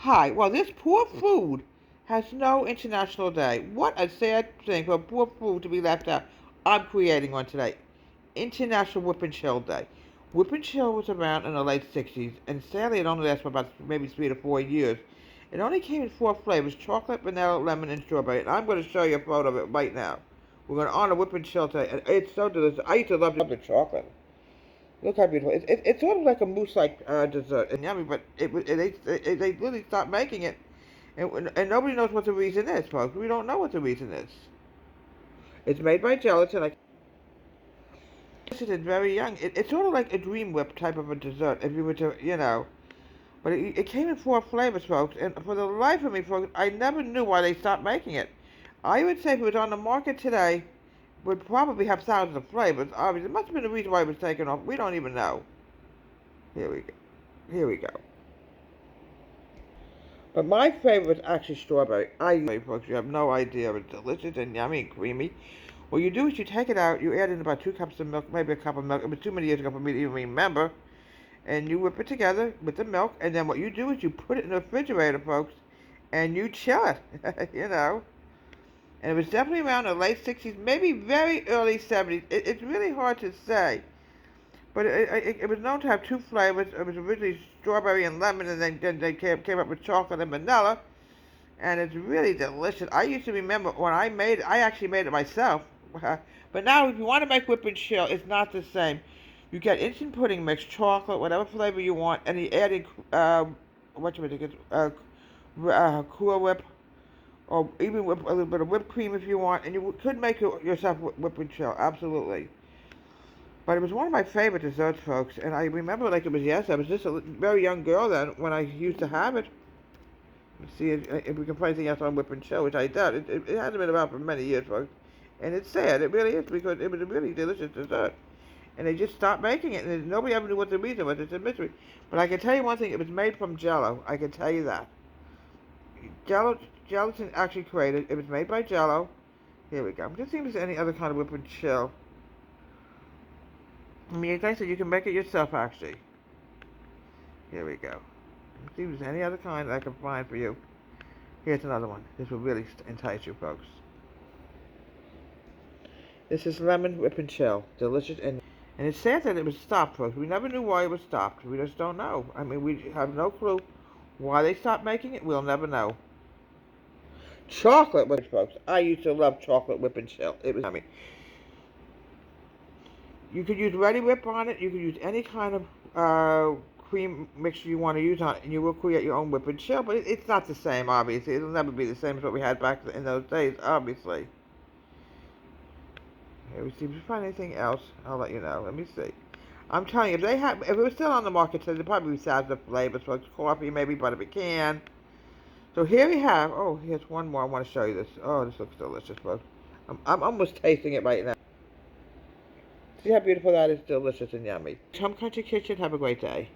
Hi, well, this poor food has no international day. What a sad thing for poor food to be left out. I'm creating one today. International Whip and Chill Day. Whip and Chill was around in the late 60s, and sadly it only lasted for about maybe 3 to 4 years. It only came in four flavors: chocolate, vanilla, lemon, and strawberry. And I'm going to show you a photo of it right now. We're going to honor Whip and Chill today, and it's so delicious. I used to love the chocolate. Look how beautiful. It's sort of like a mousse-like dessert and yummy, but they really stopped making it. And nobody knows what the reason is, folks. We don't know what the reason is. It's made by gelatin. Like, this is very young. It's sort of like a Dream Whip type of a dessert, if you were to, But it came in four flavors, folks. And for the life of me, folks, I never knew why they stopped making it. I would say if it was on the market today, would probably have thousands of flavors. Obviously, it must have been the reason why it was taken off. We don't even know. Here we go. Here we go. But my favorite is actually strawberry. Folks, you have no idea. It's delicious and yummy and creamy. What you do is you take it out, you add in about 2 cups of milk, maybe a cup of milk. It was too many years ago for me to even remember. And you whip it together with the milk. And then what you do is you put it in the refrigerator, folks, and you chill it, And it was definitely around the late 60s, maybe very early 70s. It's really hard to say. But it was known to have two flavors. It was originally strawberry and lemon, and then they came up with chocolate and vanilla. And it's really delicious. I used to remember when I made it, I actually made it myself. But now, if you want to make whip and chill, it's not the same. You get instant pudding mix, chocolate, whatever flavor you want, and you add in, what you think, Cool Whip, or even whip, a little bit of whipped cream if you want, and you could make it yourself whip and chill, absolutely. But it was one of my favorite desserts, folks, and I remember like it was yesterday. I was just a very young girl then when I used to have it. See if we can find anything else on Whip and Chill, which I doubt. It hasn't been around for many years, folks. And it's sad. It really is, because it was a really delicious dessert. And they just stopped making it, and nobody ever knew what the reason was. It's a mystery. But I can tell you one thing. It was made from Jello. I can tell you that. Gelatin actually created. It was made by Jello. Here we go. I'm just seeing if there's any other kind of Whip and Chill. I mean, as I said, you can make it yourself, actually. Here we go. Let's see if there's any other kind I can find for you. Here's another one. This will really entice you, folks. This is lemon whip and chill. Delicious, and it's sad that it was stopped, folks. We never knew why it was stopped. We just don't know. I mean, we have no clue why they stopped making it. We'll never know. Chocolate whip, folks. I used to love chocolate whip and chill. It was, I mean, you could use Ready Whip on it. You could use any kind of cream mixture you want to use on it, and you will create your own whip and chill. But it's not the same, obviously. It'll never be the same as what we had back in those days, obviously. Here we see if we find anything else. I'll let you know. Let me see. I'm telling you, if it was still on the market today, there'd probably be thousands of flavors. So it's coffee, maybe butter pecan. So here we have. Oh, here's one more. I want to show you this. Oh, this looks delicious, folks. I'm almost tasting it right now. See how beautiful that is? Delicious and yummy. Tom Country Kitchen. Have a great day.